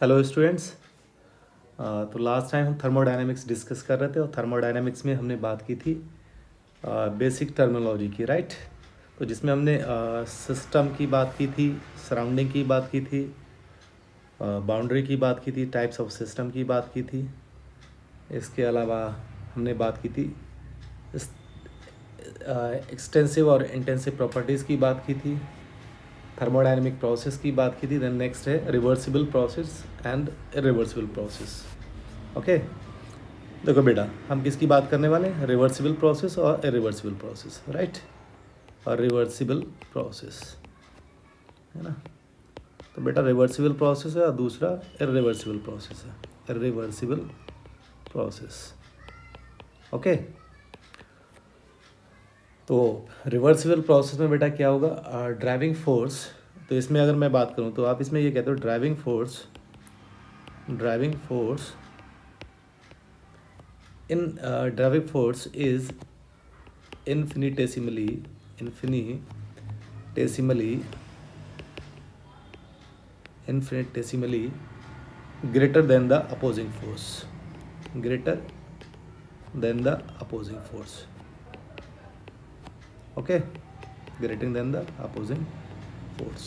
Hello students. तो last time हम thermodynamics discuss कर रहे थे और थर्मोडायनेमिक्स में हमने बात की थी बेसिक टर्मिनोलॉजी की, राइट। तो जिसमें हमने सिस्टम की बात की थी, सराउंडिंग की बात की थी, बाउंड्री की बात की थी, टाइप्स ऑफ सिस्टम की बात की थी। इसके अलावा हमने बात की थी एक्सटेंसिव और इंटेंसिव प्रॉपर्टीज़ की बात की थी, थर्मोडायनेमिक प्रोसेस की बात की थी। देन नेक्स्ट है reversible process and irreversible process. Okay, देखो बेटा, हम किसकी बात करने वाले हैं? रिवर्सिबल प्रोसेस और इरिवर्सिबल प्रोसेस, राइट। और रिवर्सिबल प्रोसेस है ना। तो बेटा रिवर्सिबल प्रोसेस है और दूसरा इरिवर्सिबल प्रोसेस है, इरिवर्सिबल प्रोसेस। ओके, तो रिवर्सिबल प्रोसेस में बेटा क्या होगा? Driving force. तो इसमें अगर मैं बात करूं तो आप इसमें ये कहते हो driving force is infinitesimally greater than the opposing force, okay, greater than the opposing force।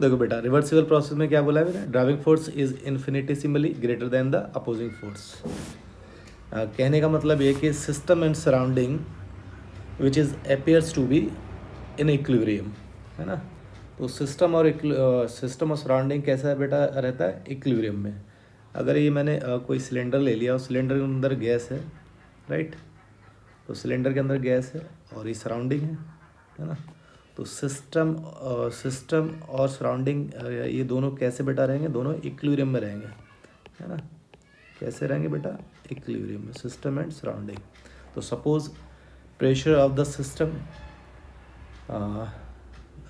देखो बेटा, रिवर्सिबल प्रोसेस में क्या बोला है बेटा? Driving force is infinitesimally greater than the opposing force. कहने का मतलब ये कि system and surrounding which is appears to be in equilibrium, है ना। तो सिस्टम और सराउंडिंग कैसा है बेटा? रहता है इक्विलिब्रियम में। अगर ये मैंने कोई सिलेंडर ले लिया और सिलेंडर के अंदर गैस है, राइट। तो सिलेंडर के अंदर गैस है और ये सराउंडिंग है ना। तो सिस्टम और सराउंडिंग ये दोनों कैसे बेटा रहेंगे? दोनों इक्विलिब्रियम में रहेंगे, है ना। कैसे रहेंगे बेटा? इक्विलिब्रियम में, सिस्टम एंड सराउंडिंग। तो suppose pressure of the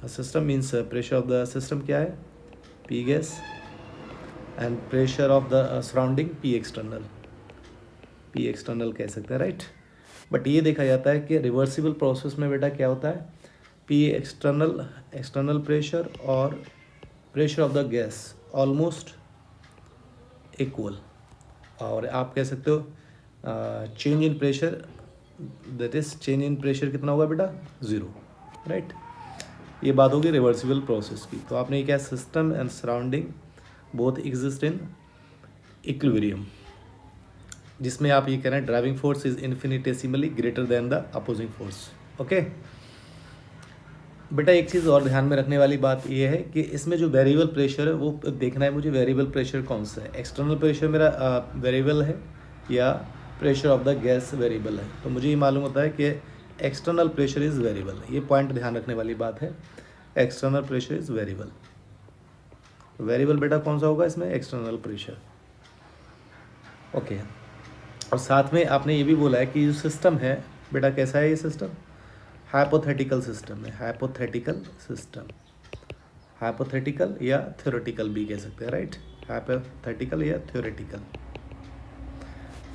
system means pressure of the system क्या है? P gas, and pressure of the surrounding P external कह सकते हैं, राइट। बट ये देखा जाता है कि रिवर्सिबल प्रोसेस में बेटा क्या होता है? पी एक्सटर्नल प्रेशर और pressure of the gas almost equal. और आप कह सकते हो change in pressure, that is change in pressure कितना होगा बेटा? 0, राइट। ये बात होगी रिवर्सिबल प्रोसेस की। तो आपने क्या? System and surrounding both exist in equilibrium, जिसमें आप ये कह रहे हैं driving force is infinitesimally greater than the opposing force. Okay बेटा, एक चीज़ और ध्यान में रखने वाली बात ये है कि इसमें जो वेरिएबल प्रेशर है वो देखना है मुझे। वेरिएबल प्रेशर कौन सा है? एक्सटर्नल प्रेशर मेरा वेरिएबल है या pressure of the gas variable है? तो मुझे ये मालूम होता है कि एक्सटर्नल प्रेशर इज़ वेरिएबल। ये पॉइंट ध्यान रखने वाली बात है, external pressure is variable. Variable बेटा कौन सा होगा इसमें? External pressure. ओके, और साथ में आपने ये भी बोला है कि जो सिस्टम है बेटा कैसा है? ये सिस्टम हाइपोथेटिकल सिस्टम है। हाइपोथेटिकल या थ्योरेटिकल भी कह सकते हैं, राइट। हाइपोथेटिकल या थ्योरेटिकल।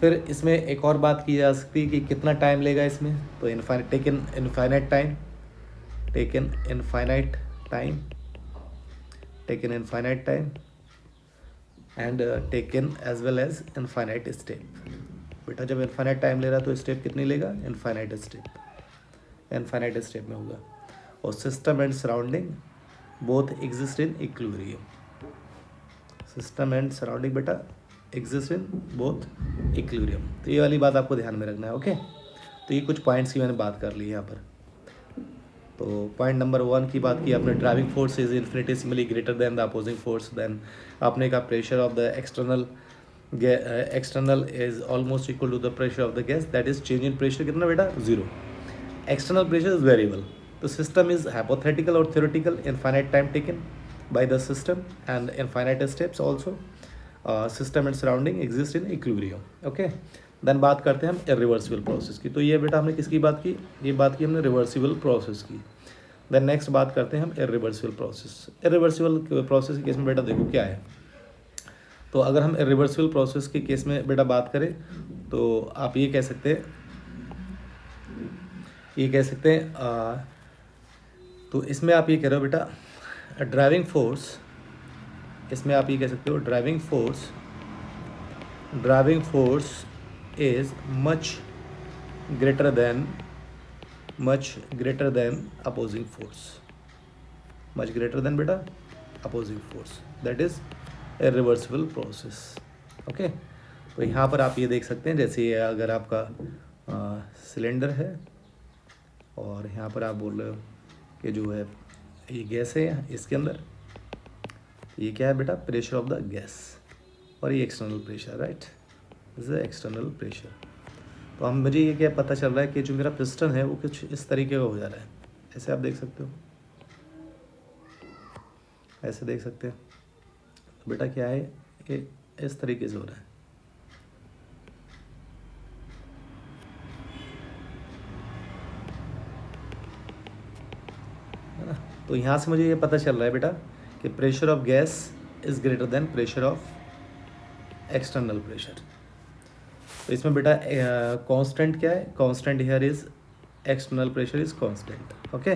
फिर इसमें एक और बात की जा सकती है कि कितना टाइम लेगा इसमें। तो taken infinite time and taken as well as infinite step. बेटा जब इनफाइनाइट टाइम ले रहा है तो स्टेप कितनी लेगा? इनफाइनाइट स्टेप में होगा। और system and surrounding both exist in equilibrium. System and surrounding बेटा एग्जिस्ट इन बोथ इक्विलिब्रियम। तो ये वाली बात आपको ध्यान में रखना है। ओके, तो ये कुछ पॉइंट्स की मैंने बात कर ली है यहाँ पर। तो पॉइंट नंबर 1 की बात की आपने, driving force is infinitesimally greater than the opposing force. Then आपने कहा pressure of the external is almost equal to the pressure of the gas, that is change in pressure कितना बेटा? 0। External pressure is variable. The system is hypothetical or theoretical. Infinite time taken by the system and infinite steps also. System and surrounding exist in equilibrium. Okay. Then बात करते हैं हम irreversible process की। तो ये बेटा हमने किसकी बात की? ये बात की हमने reversible process की। Then next बात करते हैं हम irreversible process। irreversible process के केस में बेटा देखो क्या है। तो अगर हम irreversible process के केस में बेटा बात करें तो आप ये कह सकते हैं तो इसमें आप ये कह रहे हो बेटा ड्राइविंग फोर्स इसमें आप ये कह सकते हो driving force is much greater than opposing force, much greater than बेटा opposing force, that is irreversible process. Okay, तो यहाँ पर आप ये देख सकते हैं, जैसे ये अगर आपका सिलेंडर है और यहाँ पर आप बोल रहे हो कि जो है ये गैस है, इसके अंदर ये क्या है बेटा, प्रेशर ऑफ द गैस, और ये external pressure, right, this is external pressure. तो हम मुझे ये क्या पता चल रहा है कि जो मेरा पिस्टन है वो कुछ इस तरीके का हो जा रहा है, ऐसे आप देख सकते हो, ऐसे देख सकते हैं। तो बेटा क्या है, ये इस तरीके से हो रहा है। तो यहाँ से मुझे ये पता चल रहा है बेटा कि pressure of gas is greater than pressure of external pressure. तो इसमें बेटा कांस्टेंट क्या है, constant here is external pressure is constant. Okay,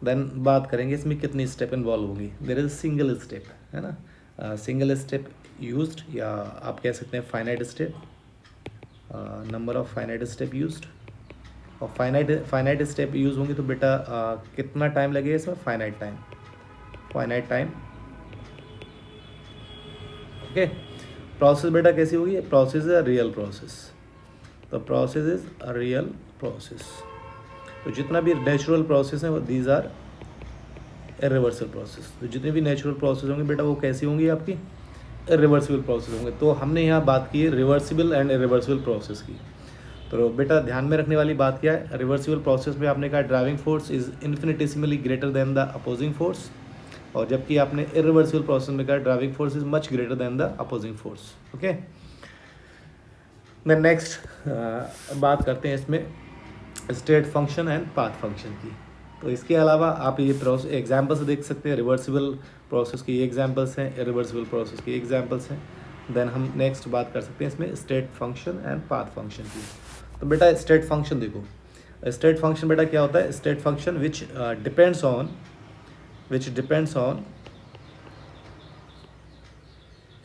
then बात करेंगे इसमें कितनी स्टेप इन्वॉल्व होंगी। देयर इज सिंगल स्टेप, है ना, सिंगल स्टेप यूज्ड, या आप कह सकते हैं finite step, number of finite step used. और फाइनाइट स्टेप यूज़ होंगी तो बेटा कितना टाइम लगेगा इसमें, फाइनाइट टाइम। ओके, प्रोसेस बेटा कैसी होगी, process is a real process, तो process is a real process. तो जितना भी नेचुरल प्रोसेस है वो दीज आर इरिवर्सिबल प्रोसेस। तो जितने भी नेचुरल प्रोसेस होंगे बेटा वो कैसी होंगी, आपकी इरिवर्सिबल प्रोसेस होंगे। तो हमने यहाँ बात की है रिवर्सिबल एंड इरिवर्सिबल प्रोसेस की। तो बेटा ध्यान में रखने वाली बात क्या है, रिवर्सिबल प्रोसेस में आपने कहा driving force is infinitesimally greater than the opposing force, और जबकि आपने इरिवर्सिबल प्रोसेस में कहा driving force is much greater than the opposing force. Okay, then next बात करते हैं इसमें state function and path function की। तो इसके अलावा आप ये प्रोसेस एग्जाम्पल्स देख सकते हैं, रिवर्सिबल प्रोसेस की एग्जाम्पल्स हैं, इरिवर्सिबल प्रोसेस की एग्जाम्पल्स हैं। देन हम नेक्स्ट बात कर सकते हैं इसमें state function and path function की। तो बेटा स्टेट फंक्शन देखो, स्टेट फंक्शन बेटा क्या होता है, state function which depends on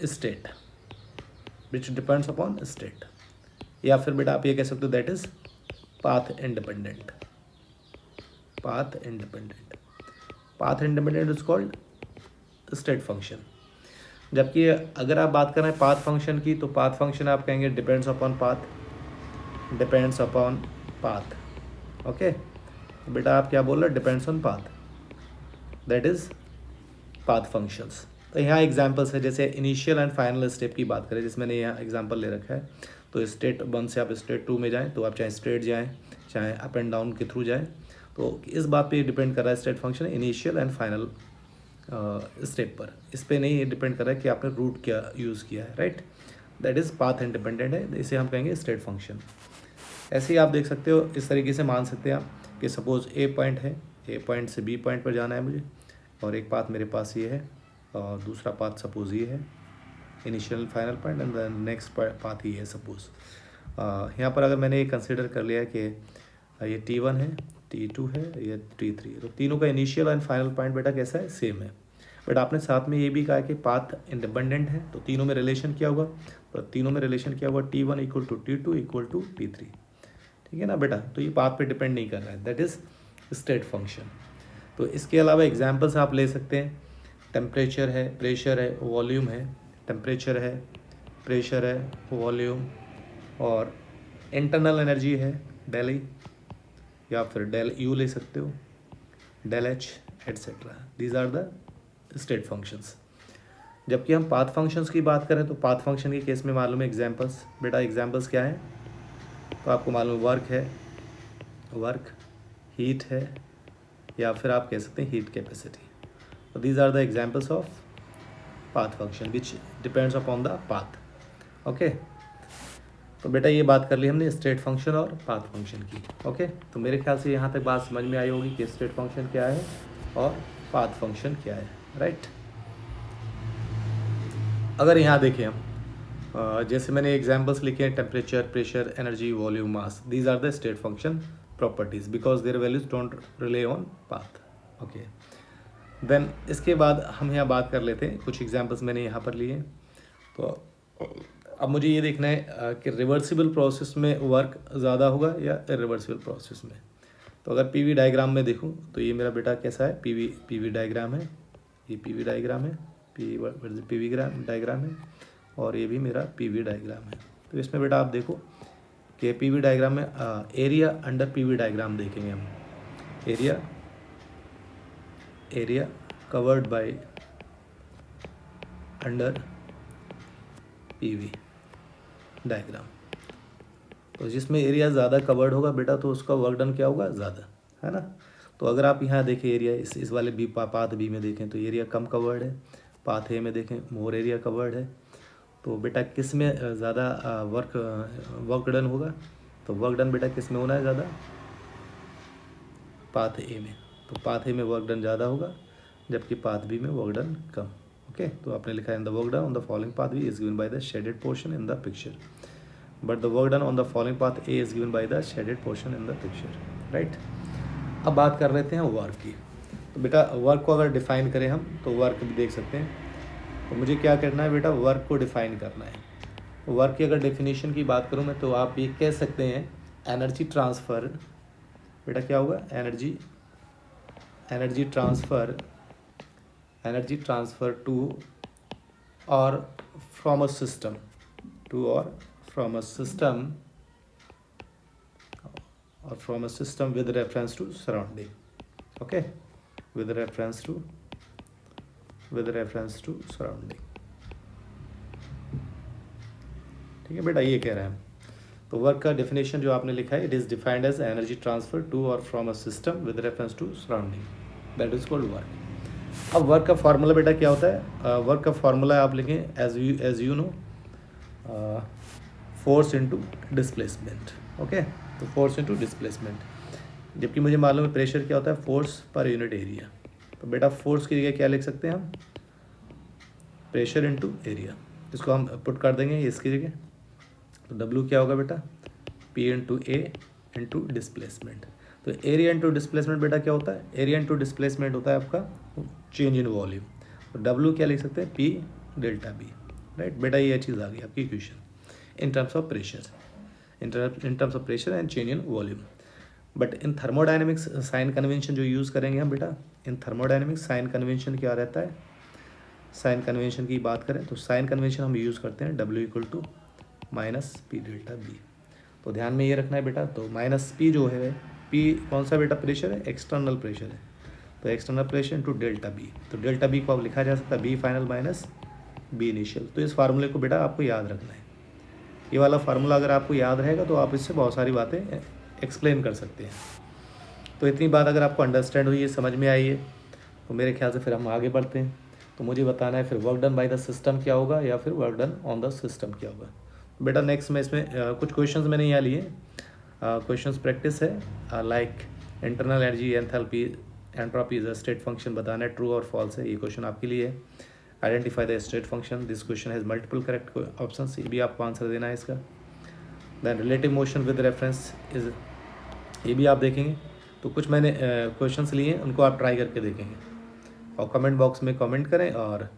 state, which depends upon state, या फिर बेटा आप ये कह सकते हो that is path independent is called state function. जबकि अगर आप बात कर रहे हैं पाथ फंक्शन की, तो पाथ फंक्शन आप कहेंगे डिपेंड्स अपॉन पाथ। ओके, बेटा आप क्या बोल रहे हैं, depends on path, that is path functions. तो यहाँ एग्जांपल्स है, जैसे इनिशियल एंड फाइनल स्टेप की बात करें, जिसमें मैंने यहाँ एग्जांपल ले रखा है। तो स्टेट 1 से आप स्टेट 2 में जाएँ, तो आप चाहे स्ट्रेट जाएँ चाहे अप एंड डाउन के थ्रू जाएँ, तो इस बात पे डिपेंड कर रहा है state function initial and final step पर। इस पर नहीं डिपेंड कर रहा है कि आपने रूट क्या यूज़ किया है, right, that is path independent है, इसे हम कहेंगे स्टेट फंक्शन। ऐसे ही आप देख सकते हो, इस तरीके से मान सकते हैं आप कि सपोज़ ए पॉइंट है, ए पॉइंट से बी पॉइंट पर जाना है मुझे, और एक पाथ मेरे पास ये है और दूसरा पाथ सपोज़ ये है, initial final point, and then next path ये है सपोज़। यहाँ पर अगर मैंने ये कंसिडर कर लिया कि ये T1 है, T2 है, ये T3 है, तो तीनों का इनिशियल एंड फाइनल पॉइंट बेटा कैसा है, सेम है। बट आपने साथ में ये भी कहा कि पाथ इंडिपेंडेंट है, तो तीनों में रिलेशन क्या होगा, तो तीनों में रिलेशन क्या होगा, T1 equal to T2 equal to T3, ठीक है ना बेटा। तो ये पाथ पे डिपेंड नहीं कर रहा है, दैट इज़ स्टेट फंक्शन। तो इसके अलावा एग्जांपल्स आप ले सकते हैं, टेम्परेचर है, प्रेशर है, वॉल्यूम है, टेम्परेचर है, प्रेशर है, वॉल्यूम, और इंटरनल एनर्जी है डेल ई, या फिर डेल यू ले सकते हो, del H etcetera, these are the state functions. जबकि हम पाथ फंक्शंस की बात करें तो पाथ फंक्शन के केस में मालूम है एग्जांपल्स, बेटा एग्जांपल्स क्या हैं, तो आपको मालूम वर्क, हीट है, या फिर आप कह सकते हैं हीट कैपेसिटी। तो these are the examples of path function which depends upon the path. Okay, तो बेटा ये बात कर ली हमने स्टेट फंक्शन और पाथ फंक्शन की। ओके, तो मेरे ख्याल से यहाँ तक बात समझ में आई होगी कि स्टेट फंक्शन क्या है और पाथ फंक्शन क्या है, राइट। अगर यहाँ देखें हम, जैसे मैंने एग्जांपल्स लिखे हैं, temperature, pressure, energy, volume, mass, these are the state function properties because their values don't rely on path. Okay, then इसके बाद हम यहाँ बात कर लेते हैं, कुछ एग्जांपल्स मैंने यहाँ पर लिए। तो अब मुझे ये देखना है कि रिवर्सिबल प्रोसेस में वर्क ज़्यादा होगा या इरिवर्सिबल प्रोसेस में। तो अगर पीवी डायग्राम में देखूँ तो ये मेरा बेटा कैसा है, पीवी डायग्राम है, ये पीवी डायग्राम है, पीवी डायग्राम है, और ये भी मेरा पीवी डायग्राम है। तो इसमें बेटा आप देखो कि पीवी डायग्राम में एरिया अंडर पीवी डायग्राम देखेंगे हम, area covered by under PV diagram. तो जिसमें एरिया ज़्यादा कवर्ड होगा बेटा तो उसका वर्क डन क्या होगा, ज़्यादा, है ना। तो अगर आप यहाँ देखें एरिया इस वाले बी पाथ बी में देखें तो एरिया कम कवर्ड है, पाथ ए में देखें मोर एरिया कवर्ड है। तो बेटा किस में ज़्यादा वर्क डन होगा, तो वर्क डन बेटा किस में होना है ज़्यादा, पाथ ए में। तो पाथ ए में वर्क डन ज़्यादा होगा जबकि पाथ बी में वर्क डन कम। ओके, तो आपने लिखा है in the work done on the following path B is given by the shaded portion in the picture, but the work done on the following path A is given by the shaded portion in the picture, right. अब बात कर लेते हैं work की। तो बेटा work को अगर डिफाइन करें हम तो वर्क भी देख सकते हैं। तो मुझे क्या करना है बेटा, वर्क को डिफाइन करना है। वर्क की अगर डेफिनेशन की बात करूँ मैं तो आप ये कह सकते हैं एनर्जी ट्रांसफ़र, बेटा क्या होगा, एनर्जी ट्रांसफ़र टू और from a system with reference to surrounding, okay, with reference to surrounding। ठीक है बेटा, ये कह रहे हैं हम। तो वर्क का डेफिनेशन जो आपने लिखा है, it is defined as energy transfer to और from a system with reference to surrounding, that is called work. अब वर्क का फार्मूला बेटा क्या होता है, वर्क का फार्मूला आप लिखें as you know, force into displacement. Okay, तो फोर्स इनटू डिस्प्लेसमेंट, जबकि मुझे मालूम है प्रेशर क्या होता है, फोर्स पर यूनिट एरिया। तो बेटा फोर्स की जगह क्या लिख सकते हैं हम, प्रेशर इनटू एरिया। इसको हम पुट कर देंगे इसकी जगह। तो W क्या होगा बेटा, P इंटू ए इंटू डिस्प्लेसमेंट। तो एरिया इंटू डिस्प्लेसमेंट बेटा क्या होता है, एरिया इंटू डिस्प्लेसमेंट होता है आपका चेंज इन वॉल्यूम। तो W क्या लिख सकते हैं, P डेल्टा B, राइट बेटा। ये चीज़ आ गई आपकी equation in terms of pressure, in terms of pressure and change in volume. But in thermodynamics sign convention जो यूज़ करेंगे हम बेटा, इन थर्मोडायनेमिक्स साइन कन्वेंशन क्या रहता है, साइन कन्वेंशन की बात करें तो साइन कन्वेंशन हम यूज़ करते हैं W equal to minus P delta V. तो ध्यान में ये रखना है बेटा, तो माइनस पी जो है, पी कौन सा बेटा प्रेशर है, एक्सटर्नल प्रेशर है। तो external pressure into delta V. तो डेल्टा बी को अब लिखा जा सकता है V final minus V initial. तो इस फार्मूले को बेटा आपको याद रखना है। ये वाला फार्मूला अगर आपको याद रहेगा तो आप इससे बहुत सारी बातें एक्सप्लेन कर सकते हैं। तो इतनी बात अगर आपको अंडरस्टैंड हुई है, समझ में आई है, तो मेरे ख्याल से फिर हम आगे बढ़ते हैं। तो मुझे बताना है फिर work done by the system क्या होगा या फिर work done on the system क्या होगा। बेटा नेक्स्ट में इसमें कुछ क्वेश्चंस मैंने यहाँ लिए, क्वेश्चंस प्रैक्टिस है, like internal energy enthalpy entropy is a state function, बताना है ट्रू और फॉल्स है, ये क्वेश्चन आपके लिए है। Identify the state function, this question has multiple correct option, ये भी आपको आंसर देना है इसका। Then relative motion with reference is, ये भी आप देखेंगे। तो कुछ मैंने क्वेश्चंस लिए हैं, उनको आप ट्राई करके देखेंगे और कमेंट बॉक्स में कमेंट करें, और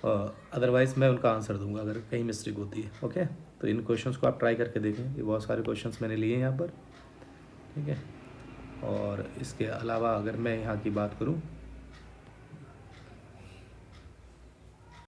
अदरवाइज़ मैं उनका आंसर दूंगा अगर कहीं मिस्टेक होती है। ओके, तो इन क्वेश्चंस को आप ट्राई करके देखें, ये बहुत सारे क्वेश्चंस मैंने लिए हैं यहाँ पर, ठीक है। और इसके अलावा अगर मैं यहाँ की बात करूँ